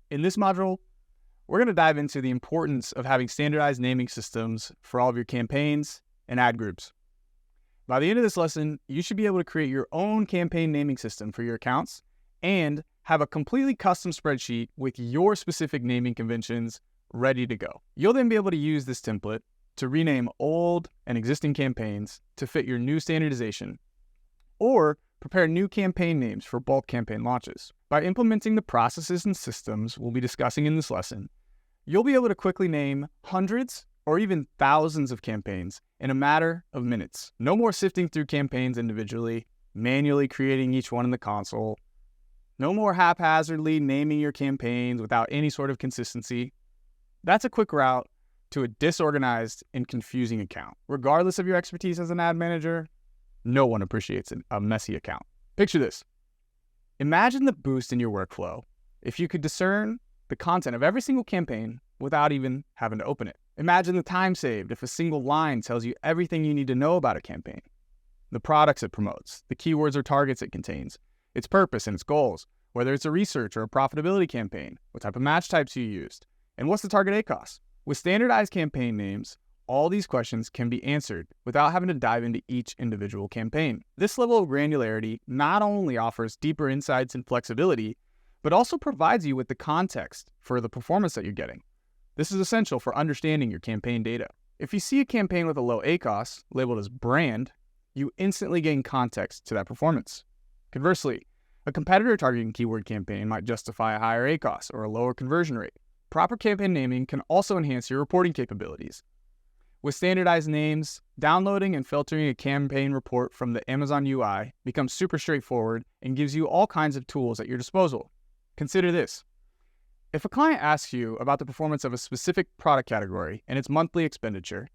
In this module, we're going to dive into the importance of having standardized naming systems for all of your campaigns and ad groups. By the end of this lesson, you should be able to create your own campaign naming system for your accounts and have a completely custom spreadsheet with your specific naming conventions ready to go. You'll then be able to use this template to rename old and existing campaigns to fit your new standardization, or prepare new campaign names for bulk campaign launches. By implementing the processes and systems we'll be discussing in this lesson, you'll be able to quickly name hundreds or even thousands of campaigns in a matter of minutes. No more sifting through campaigns individually, manually creating each one in the console. No more haphazardly naming your campaigns without any sort of consistency. That's a quick route to a disorganized and confusing account. Regardless of your expertise as an ad manager, no one appreciates a messy account. Picture this. Imagine the boost in your workflow if you could discern the content of every single campaign without even having to open it. Imagine the time saved if a single line tells you everything you need to know about a campaign, the products it promotes, the keywords or targets it contains, its purpose and its goals, whether it's a research or a profitability campaign, what type of match types you used, and what's the target ACoS. With standardized campaign names, all these questions can be answered without having to dive into each individual campaign. This level of granularity not only offers deeper insights and flexibility, but also provides you with the context for the performance that you're getting. This is essential for understanding your campaign data. If you see a campaign with a low ACoS labeled as brand, you instantly gain context to that performance. Conversely, a competitor targeting keyword campaign might justify a higher ACoS or a lower conversion rate. Proper campaign naming can also enhance your reporting capabilities. With standardized names, downloading and filtering a campaign report from the Amazon UI becomes super straightforward and gives you all kinds of tools at your disposal. Consider this. If a client asks you about the performance of a specific product category and its monthly expenditure,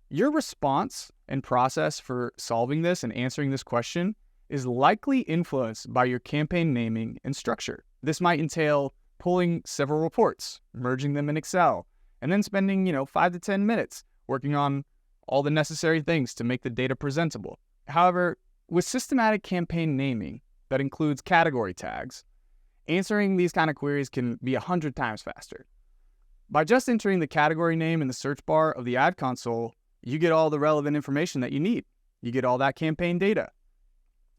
your response and process for solving this and answering this question is likely influenced by your campaign naming and structure. This might entail pulling several reports, merging them in Excel, and then spending, 5 to 10 minutes working on all the necessary things to make the data presentable. However, with systematic campaign naming that includes category tags, answering these kind of queries can be 100 times faster. By just entering the category name in the search bar of the ad console, you get all the relevant information that you need. You get all that campaign data.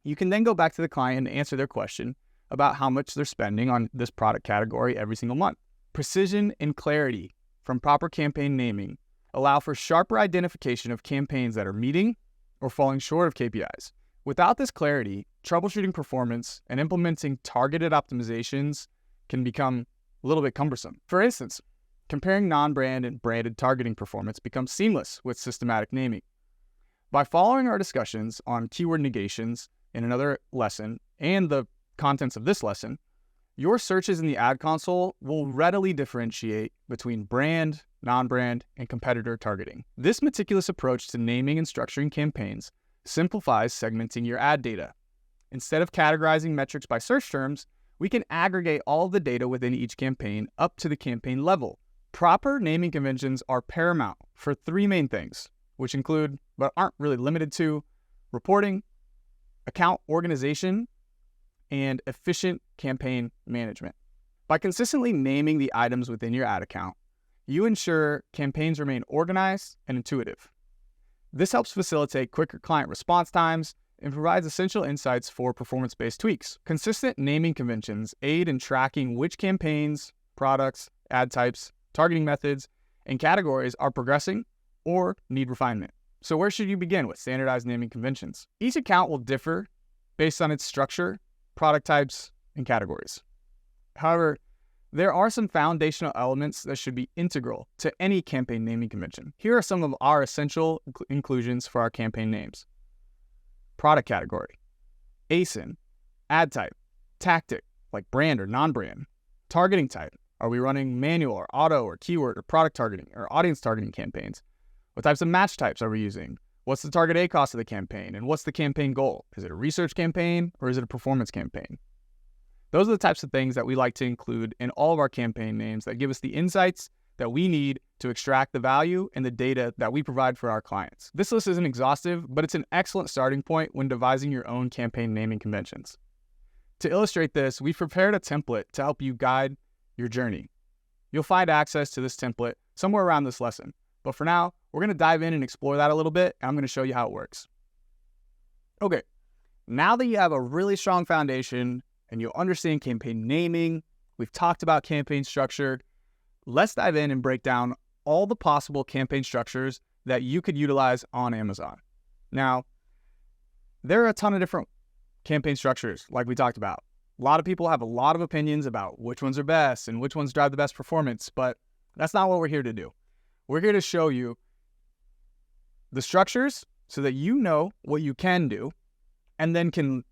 You can then go back to the client and answer their question about how much they're spending on this product category every single month. Precision and clarity from proper campaign naming allow for sharper identification of campaigns that are meeting or falling short of KPIs. Without this clarity, troubleshooting performance and implementing targeted optimizations can become a little bit cumbersome. For instance, comparing non-brand and branded targeting performance becomes seamless with systematic naming. By following our discussions on keyword negations in another lesson and the contents of this lesson, your searches in the ad console will readily differentiate between brand, non-brand, and competitor targeting. This meticulous approach to naming and structuring campaigns simplifies segmenting your ad data. Instead of categorizing metrics by search terms, we can aggregate all of the data within each campaign up to the campaign level. Proper naming conventions are paramount for 3 main things, which include, but aren't really limited to, reporting, account organization, and efficient campaign management. By consistently naming the items within your ad account, you ensure campaigns remain organized and intuitive. This helps facilitate quicker client response times and provides essential insights for performance-based tweaks. Consistent naming conventions aid in tracking which campaigns, products, ad types, targeting methods, and categories are progressing or need refinement. So where should you begin with standardized naming conventions? Each account will differ based on its structure, product types, and categories. However, there are some foundational elements that should be integral to any campaign naming convention. Here are some of our essential inclusions for our campaign names. Product category, ASIN, ad type, tactic, like brand or non-brand, targeting type. Are we running manual or auto or keyword or product targeting or audience targeting campaigns? What types of match types are we using? What's the target ACoS of the campaign? And what's the campaign goal? Is it a research campaign or is it a performance campaign? Those are the types of things that we like to include in all of our campaign names that give us the insights that we need to extract the value and the data that we provide for our clients. This list isn't exhaustive, but it's an excellent starting point when devising your own campaign naming conventions. To illustrate this, we've prepared a template to help you guide your journey. You'll find access to this template somewhere around this lesson. But for now, we're going to dive in and explore that a little bit, and I'm going to show you how it works. Okay, now that you have a really strong foundation and you understand campaign naming, we've talked about campaign structure, let's dive in and break down all the possible campaign structures that you could utilize on Amazon. Now, there are a ton of different campaign structures like we talked about. A lot of people have a lot of opinions about which ones are best and which ones drive the best performance, but that's not what we're here to do. We're here to show you the structures so that you know what you can do and then can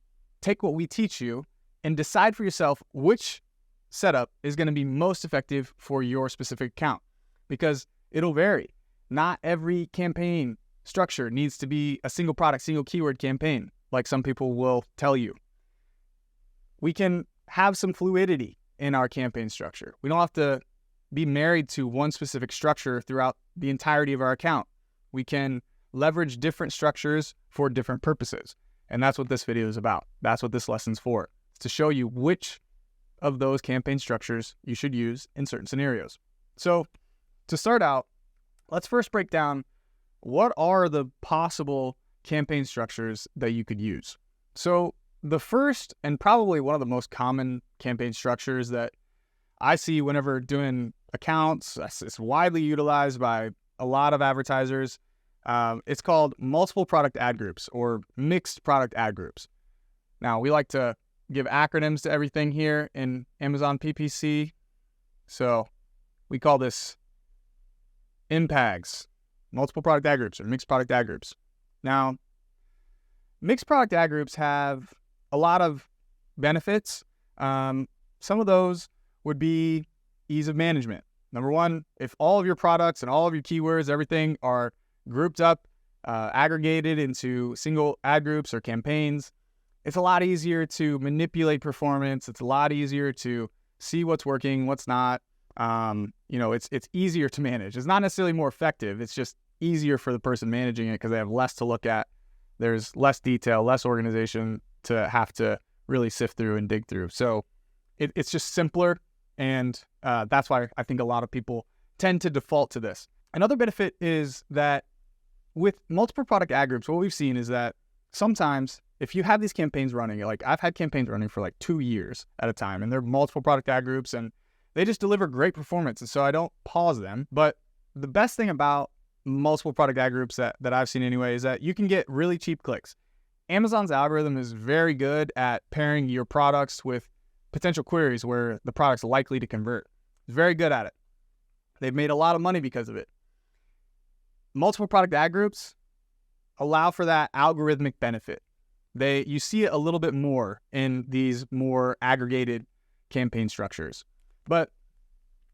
take what we teach you and decide for yourself which setup is going to be most effective for your specific account, because it'll vary. Not every campaign structure needs to be a single product, single keyword campaign, like some people will tell you. We can have some fluidity in our campaign structure. We don't have to be married to one specific structure throughout the entirety of our account. We can leverage different structures for different purposes. And that's what this video is about. That's what this lesson's for. It's to show you which of those campaign structures you should use in certain scenarios. So to start out, let's first break down what are the possible campaign structures that you could use. So the first and probably one of the most common campaign structures that I see whenever doing accounts, it's widely utilized by a lot of advertisers. It's called multiple product ad groups or mixed product ad groups. Now, we like to give acronyms to everything here in Amazon PPC. So we call this MPAGs, multiple product ad groups or mixed product ad groups. Now, mixed product ad groups have a lot of benefits. Some of those would be ease of management. Number one, if all of your products and all of your keywords, everything are grouped up, aggregated into single ad groups or campaigns, it's a lot easier to manipulate performance. It's a lot easier to see what's working, what's not. It's easier to manage. It's not necessarily more effective. It's just easier for the person managing it because they have less to look at. There's less detail, less organization to have to really sift through and dig through. So it's just simpler, and that's why I think a lot of people tend to default to this. Another benefit is that with multiple product ad groups, what we've seen is that sometimes if you have these campaigns running, like I've had campaigns running for like 2 years at a time, and they're multiple product ad groups, and they just deliver great performance. And so I don't pause them. But the best thing about multiple product ad groups that I've seen anyway is that you can get really cheap clicks. Amazon's algorithm is very good at pairing your products with potential queries where the product's likely to convert. It's very good at it. They've made a lot of money because of it. Multiple product ad groups allow for that algorithmic benefit. You see it a little bit more in these more aggregated campaign structures. But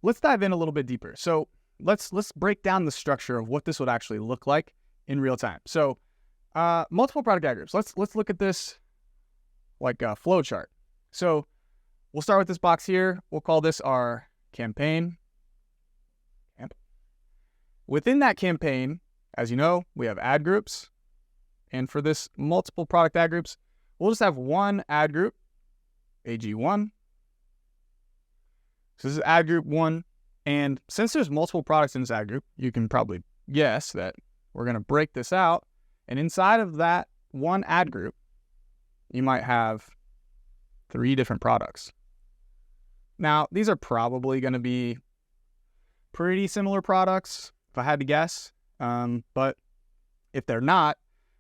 let's dive in a little bit deeper. So let's break down the structure of what this would actually look like in real time. So multiple product ad groups. Let's look at this like a flow chart. So we'll start with this box here. We'll call this our campaign. Within that campaign, as you know, we have ad groups. And for this multiple product ad groups, we'll just have one ad group, AG1. So this is ad group 1. And since there's multiple products in this ad group, you can probably guess that we're going to break this out. And inside of that one ad group, you might have 3 different products. Now, these are probably going to be pretty similar products, if I had to guess. But if they're not,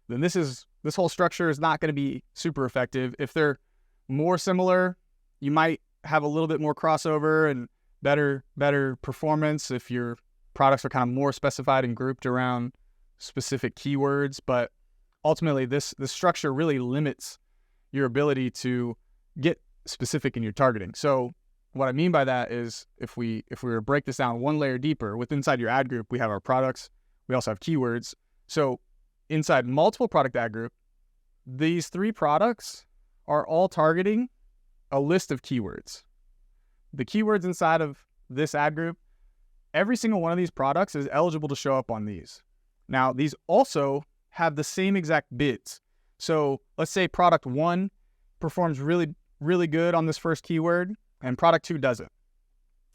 then this whole structure is not going to be super effective. If they're more similar, you might have a little bit more crossover and better performance if your products are kind of more specified and grouped around specific keywords. But ultimately, this structure really limits your ability to get specific in your targeting. So what I mean by that is if we were to break this down one layer deeper, inside your ad group, we have our products. We also have keywords. So inside multiple product ad group, these 3 products are all targeting a list of keywords. The keywords inside of this ad group, every single one of these products is eligible to show up on these. Now, these also have the same exact bids. So let's say product 1 performs really, really good on this first keyword and product 2 doesn't.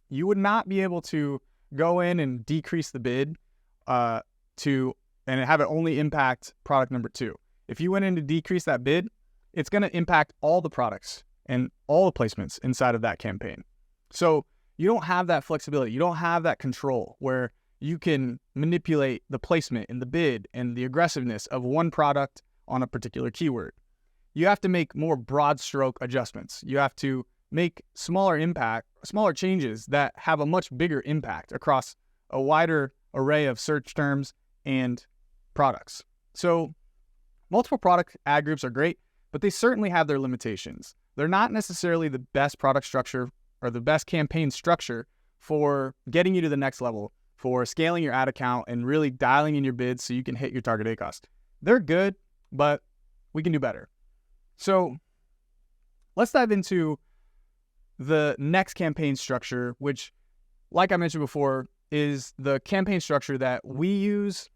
you would not be able to go in and decrease the bid and have it only impact product number 2. If you went in to decrease that bid, it's going to impact all the products and all the placements inside of that campaign. So you don't have that flexibility. You don't have that control where you can manipulate the placement and the bid and the aggressiveness of one product on a particular keyword. You have to make more broad stroke adjustments. You have to make smaller changes that have a much bigger impact across a wider array of search terms and products. So multiple product ad groups are great, but they certainly have their limitations. They're not necessarily the best product structure or the best campaign structure for getting you to the next level, for scaling your ad account and really dialing in your bids so you can hit your target ACoS. They're good, but we can do better. So let's dive into the next campaign structure, which, like I mentioned before, is the campaign structure that we use.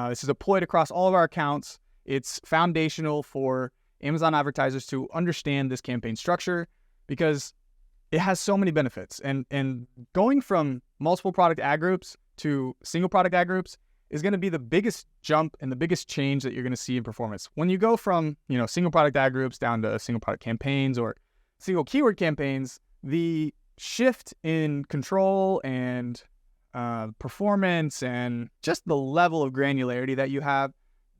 This is deployed across all of our accounts. It's foundational for Amazon advertisers to understand this campaign structure because it has so many benefits. And going from multiple product ad groups to single product ad groups is going to be the biggest jump and the biggest change that you're going to see in performance. When you go from, single product ad groups down to single product campaigns or single keyword campaigns, the shift in control and performance and just the level of granularity that you have,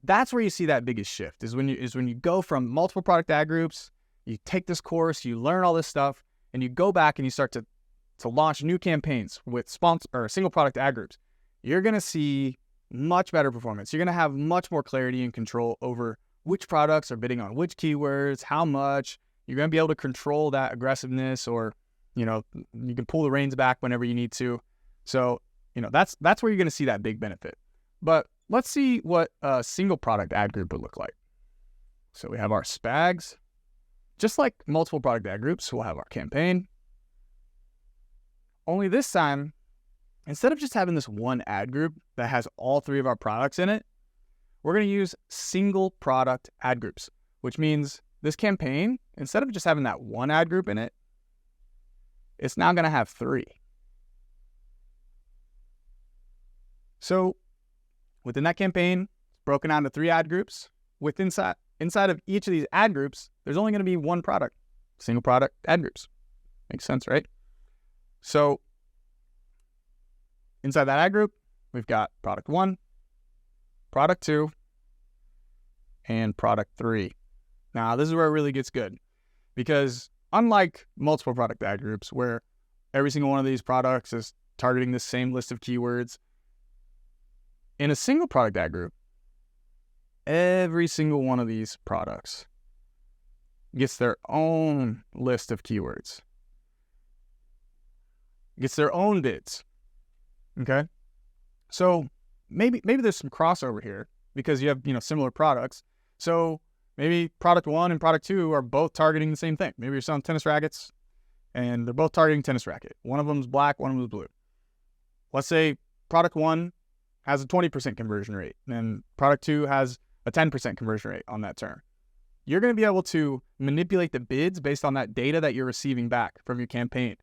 that's where you see that biggest shift is when you go from multiple product ad groups, you take this course, you learn all this stuff, and you go back and you start to launch new campaigns with single product ad groups. You're going to see much better performance. You're going to have much more clarity and control over which products are bidding on which keywords, how much. You're going to be able to control that aggressiveness, or, you can pull the reins back whenever you need to. So, that's where you're going to see that big benefit. But let's see what a single product ad group would look like. So we have our SPAGs. Just like multiple product ad groups, we'll have our campaign. Only this time, instead of just having this one ad group that has all 3 of our products in it, we're going to use single product ad groups, which means this campaign, instead of just having that one ad group in it, it's now going to have 3. So within that campaign, it's broken down to 3 ad groups. Inside of each of these ad groups, there's only going to be one product, single product ad groups. Makes sense, right? So inside that ad group, we've got product 1, product 2, and product 3. Now, this is where it really gets good because unlike multiple product ad groups where every single one of these products is targeting the same list of keywords, in a single product ad group, every single one of these products gets their own list of keywords, gets their own bids. Okay? So maybe there's some crossover here because you have, similar products. So maybe product 1 and product 2 are both targeting the same thing. Maybe you're selling tennis rackets and they're both targeting tennis racket. One of them is black, one of them is blue. Let's say product 1 has a 20% conversion rate and product 2 has a 10% conversion rate on that term. You're going to be able to manipulate the bids based on that data that you're receiving back from your campaign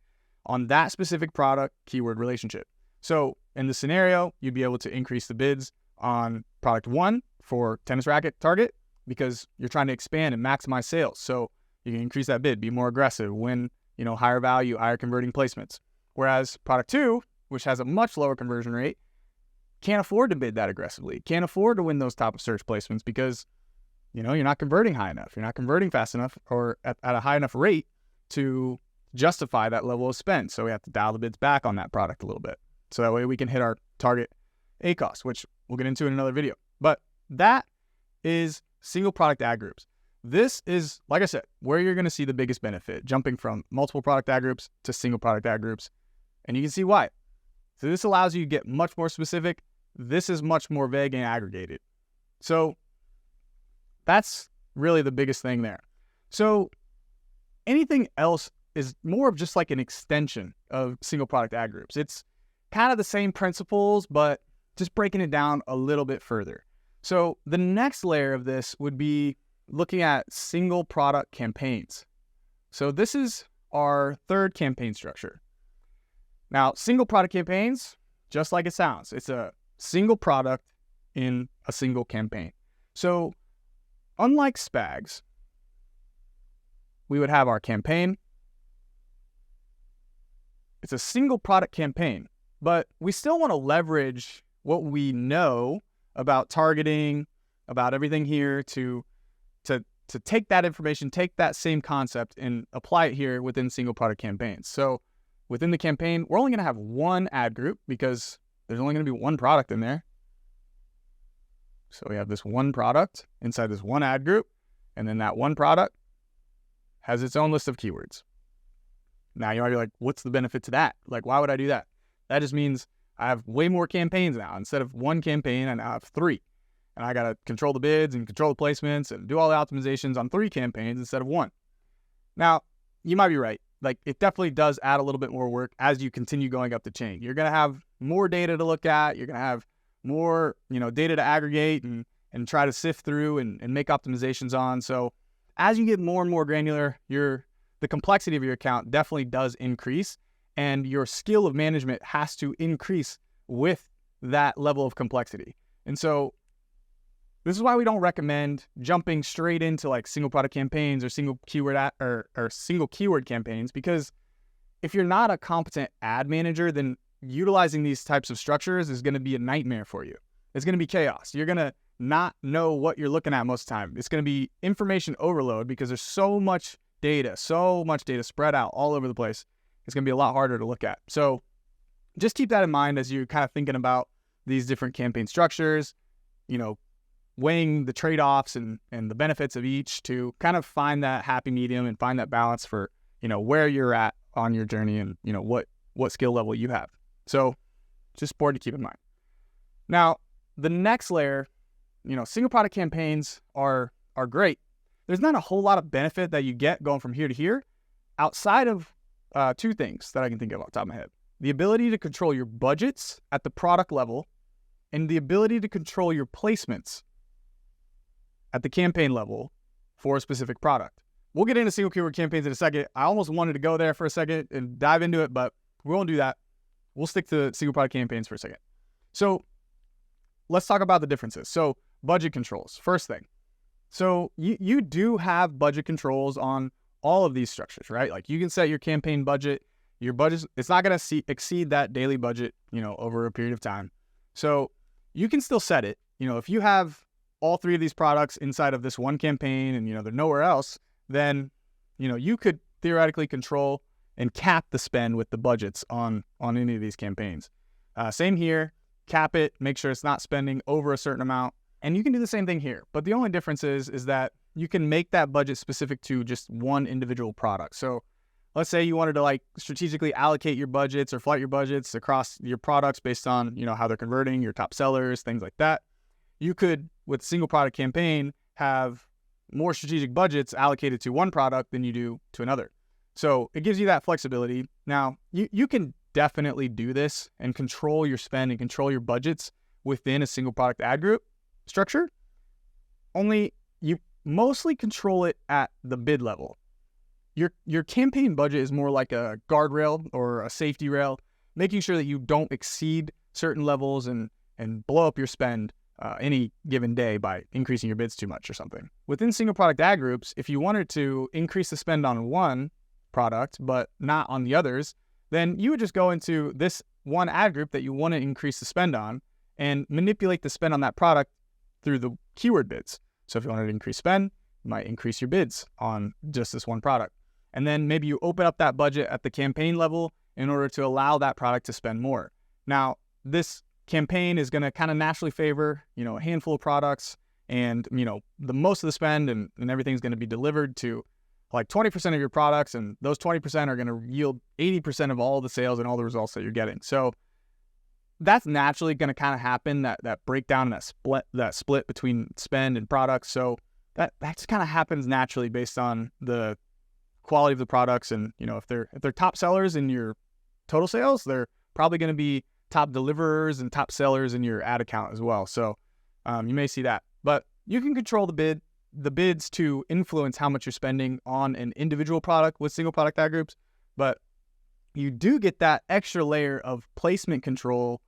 on that specific product keyword relationship. So in this scenario, you'd be able to increase the bids on product 1 for tennis racket target because you're trying to expand and maximize sales. So you can increase that bid, be more aggressive, win, higher value, higher converting placements. Whereas product 2, which has a much lower conversion rate, can't afford to bid that aggressively, can't afford to win those top of search placements because, you're not converting high enough. You're not converting fast enough or at a high enough rate to justify that level of spend. So we have to dial the bids back on that product a little bit. So that way we can hit our target ACoS, which we'll get into in another video. But that is single product ad groups. This is, like I said, where you're going to see the biggest benefit, jumping from multiple product ad groups to single product ad groups. And you can see why. So this allows you to get much more specific. This is much more vague and aggregated. So that's really the biggest thing there. So anything else is more of just like an extension of single product ad groups. It's kind of the same principles, but just breaking it down a little bit further. So the next layer of this would be looking at single product campaigns. So this is our third campaign structure. Now, single product campaigns, just like it sounds, it's a single product in a single campaign. So unlike SPAGs, we would have our campaign. It's a single product campaign, but we still want to leverage what we know about targeting, about everything here to take that information, take that same concept and apply it here within single product campaigns. So within the campaign, we're only going to have one ad group because there's only going to be one product in there. So we have this one product inside this one ad group, and then that one product has its own list of keywords. Now you might be like, what's the benefit to that? Like, why would I do that? That just means I have way more campaigns now. Instead of one campaign, I now have 3. And I got to control the bids and control the placements and do all the optimizations on 3 campaigns instead of 1. Now, you might be right. Like, it definitely does add a little bit more work as you continue going up the chain. You're going to have more data to look at. You're going to have more, data to aggregate and try to sift through and make optimizations on. So as you get more and more granular, the complexity of your account definitely does increase, and your skill of management has to increase with that level of complexity. And so this is why we don't recommend jumping straight into like single product campaigns or single keyword or single keyword campaigns, because if you're not a competent ad manager, then utilizing these types of structures is going to be a nightmare for you. It's going to be chaos. You're going to not know what you're looking at most of the time. It's going to be information overload because there's so much data spread out all over the place. It's going to be a lot harder to look at. So just keep that in mind as you're kind of thinking about these different campaign structures, weighing the trade-offs and the benefits of each to kind of find that happy medium and find that balance for, where you're at on your journey and, what skill level you have. So just important to keep in mind. Now, the next layer, single product campaigns are great. There's not a whole lot of benefit that you get going from here to here outside of 2 things that I can think of off the top of my head. The ability to control your budgets at the product level and the ability to control your placements at the campaign level for a specific product. We'll get into single keyword campaigns in a second. I almost wanted to go there for a second and dive into it, but we won't do that. We'll stick to single product campaigns for a second. So let's talk about the differences. So budget controls, first thing. So you do have budget controls on all of these structures, right? Like you can set your campaign budget, your budget, it's not going to exceed that daily budget, over a period of time. So you can still set it. If you have all 3 of these products inside of this one campaign and, they're nowhere else, then, you could theoretically control and cap the spend with the budgets on any of these campaigns. Same here, cap it, make sure it's not spending over a certain amount. And you can do the same thing here. But the only difference is that you can make that budget specific to just one individual product. So let's say you wanted to strategically allocate your budgets or flight your budgets across your products based on, how they're converting, your top sellers, things like that. You could, with a single product campaign, have more strategic budgets allocated to one product than you do to another. So it gives you that flexibility. Now, you can definitely do this and control your spend and control your budgets within a single product ad group structure. Only you mostly control it at the bid level. Your campaign budget is more like a guardrail or a safety rail, making sure that you don't exceed certain levels and blow up your spend any given day by increasing your bids too much or something. Within single product ad groups, if you wanted to increase the spend on one product but not on the others, then you would just go into this one ad group that you want to increase the spend on and manipulate the spend on that product through the keyword bids. So if you wanted to increase spend, you might increase your bids on just this one product. And then maybe you open up that budget at the campaign level in order to allow that product to spend more. Now, this campaign is going to kind of naturally favor, a handful of products, and, the most of the spend and everything's going to be delivered to like 20% of your products, and those 20% are going to yield 80% of all the sales and all the results that you're getting. So that's naturally going to kind of happen, that breakdown and that split between spend and products. So that just kind of happens naturally based on the quality of the products. And, if they're top sellers in your total sales, they're probably going to be top deliverers and top sellers in your ad account as well. So you may see that, but you can control the bids to influence how much you're spending on an individual product with single product ad groups. But you do get that extra layer of placement control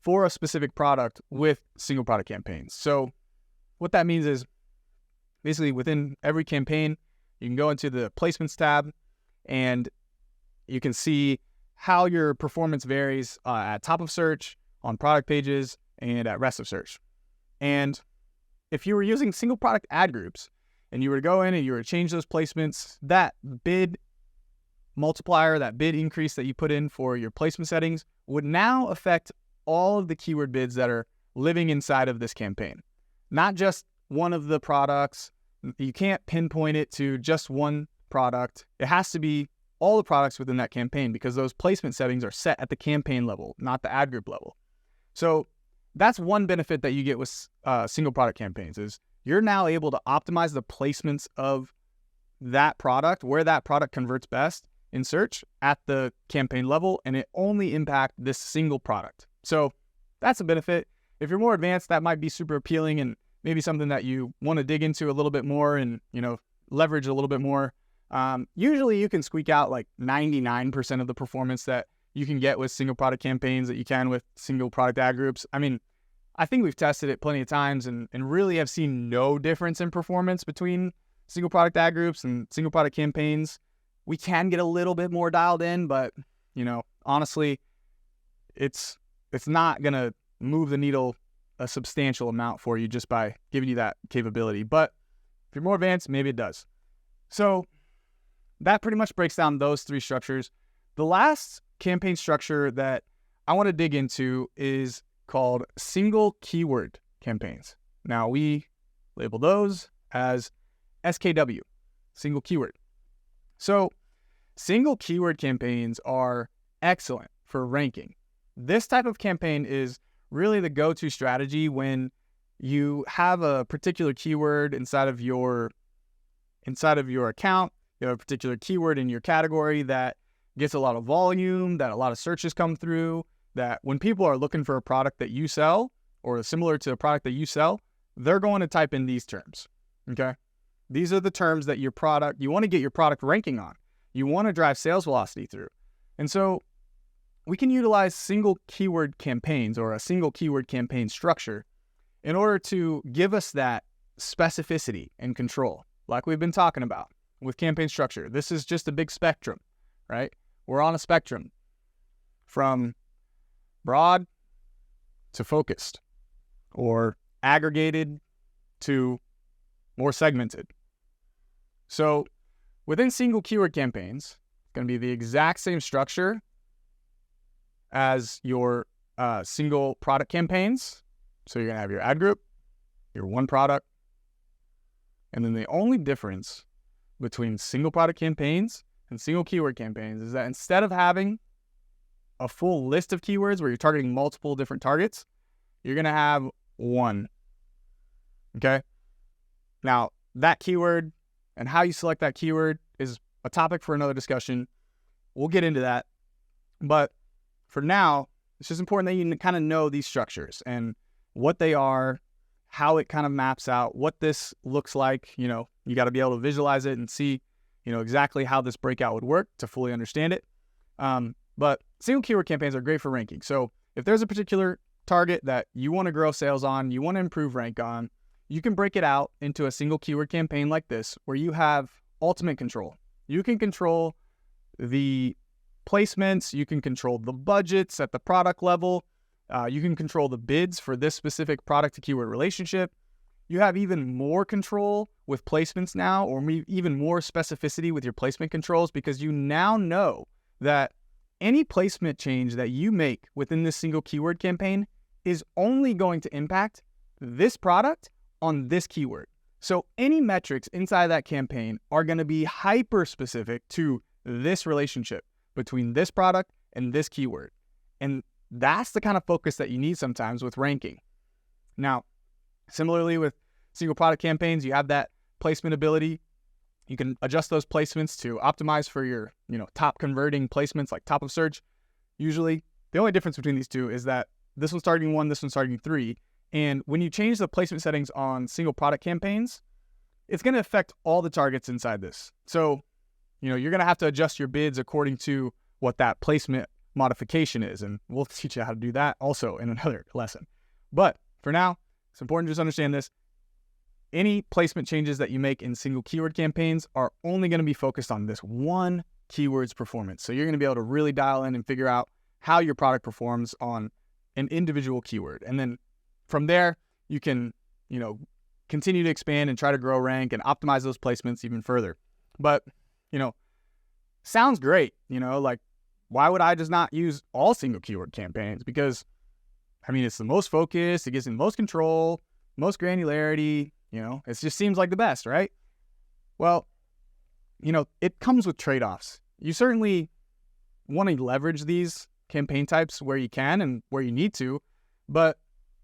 for a specific product with single product campaigns. So what that means is basically within every campaign, you can go into the placements tab and you can see how your performance varies at top of search, on product pages, and at rest of search. And if you were using single product ad groups and you were to go in and you were to change those placements, that bid multiplier, that bid increase that you put in for your placement settings would now affect all of the keyword bids that are living inside of this campaign. Not just one of the products. You can't pinpoint it to just one product. It has to be all the products within that campaign because those placement settings are set at the campaign level, not the ad group level. So that's one benefit that you get with single product campaigns is you're now able to optimize the placements of that product, where that product converts best in search at the campaign level, and it only impacts this single product. So that's a benefit. If you're more advanced, that might be super appealing and maybe something that you want to dig into a little bit more and, leverage a little bit more. Usually you can squeak out like 99% of the performance that you can get with single product campaigns that you can with single product ad groups. I mean, I think we've tested it plenty of times and really have seen no difference in performance between single product ad groups and single product campaigns. We can get a little bit more dialed in, but, honestly, it's not going to move the needle a substantial amount for you just by giving you that capability. But if you're more advanced, maybe it does. So that pretty much breaks down those three structures. The last campaign structure that I want to dig into is called single keyword campaigns. Now we label those as SKW, single keyword. So single keyword campaigns are excellent for ranking. This type of campaign is really the go-to strategy when you have a particular keyword inside of your account. You have a particular keyword in your category that gets a lot of volume, that a lot of searches come through, that when people are looking for a product that you sell or similar to a product that you sell, they're going to type in these terms, okay? These are the terms that you want to get your product ranking on. You want to drive sales velocity through. And so we can utilize single keyword campaigns or a single keyword campaign structure in order to give us that specificity and control, like we've been talking about with campaign structure. This is just a big spectrum, right? We're on a spectrum from broad to focused or aggregated to more segmented. So within single keyword campaigns, it's going to be the exact same structure as your single product campaigns. So you're going to have your ad group, your one product, and then the only difference between single product campaigns and single keyword campaigns is that instead of having a full list of keywords where you're targeting multiple different targets, you're going to have one. Okay? Now, that keyword and how you select that keyword is a topic for another discussion. We'll get into that. But for now, it's just important that you kind of know these structures and what they are, how it kind of maps out, what this looks like. You got to be able to visualize it and see, exactly how this breakout would work to fully understand it. But single keyword campaigns are great for ranking. So if there's a particular target that you want to grow sales on, you want to improve rank on, you can break it out into a single keyword campaign like this, where you have ultimate control. You can control the placements, you can control the budgets at the product level, you can control the bids for this specific product to keyword relationship. You have even more control with placements now, or even more specificity with your placement controls, because you now know that any placement change that you make within this single keyword campaign is only going to impact this product on this keyword. So any metrics inside that campaign are going to be hyper specific to this relationship between this product and this keyword. And that's the kind of focus that you need sometimes with ranking. Now, similarly with single product campaigns, you have that placement ability. You can adjust those placements to optimize for your, top converting placements like top of search. Usually, the only difference between these two is that this one's targeting 1, this one's targeting 3. And when you change the placement settings on single product campaigns, it's going to affect all the targets inside this. So, you're going to have to adjust your bids according to what that placement modification is. And we'll teach you how to do that also in another lesson. But for now, it's important to just understand this. Any placement changes that you make in single keyword campaigns are only going to be focused on this one keyword's performance. So you're going to be able to really dial in and figure out how your product performs on an individual keyword. And then from there, you can, continue to expand and try to grow rank and optimize those placements even further. But, sounds great. Like, why would I just not use all single keyword campaigns? Because, it's the most focused, it gives me the most control, most granularity, it just seems like the best, right? Well, it comes with trade-offs. You certainly want to leverage these campaign types where you can and where you need to, but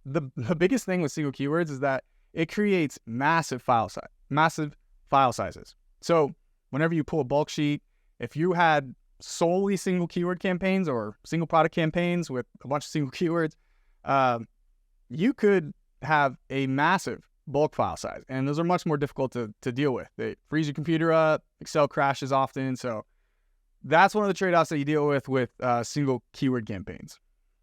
the biggest thing with single keywords is that it creates massive file sizes. So whenever you pull a bulk sheet, if you had solely single keyword campaigns or single product campaigns with a bunch of single keywords, you could have a massive bulk file size, and those are much more difficult to deal with. They freeze your computer up, Excel crashes often, so that's one of the trade-offs that you deal with single keyword campaigns.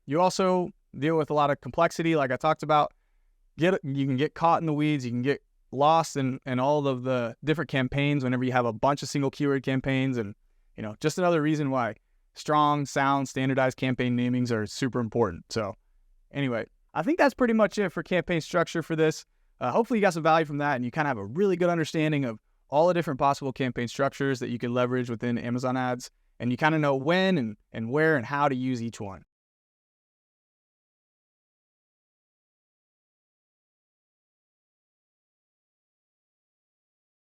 You also deal with a lot of complexity, like I talked about. You can get caught in the weeds, you can get lost in all of the different campaigns whenever you have a bunch of single keyword campaigns, and just another reason why strong, sound, standardized campaign namings are super important. So anyway, I think that's pretty much it for campaign structure for this. Hopefully you got some value from that and you kind of have a really good understanding of all the different possible campaign structures that you can leverage within Amazon ads, and you kind of know when and where and how to use each one.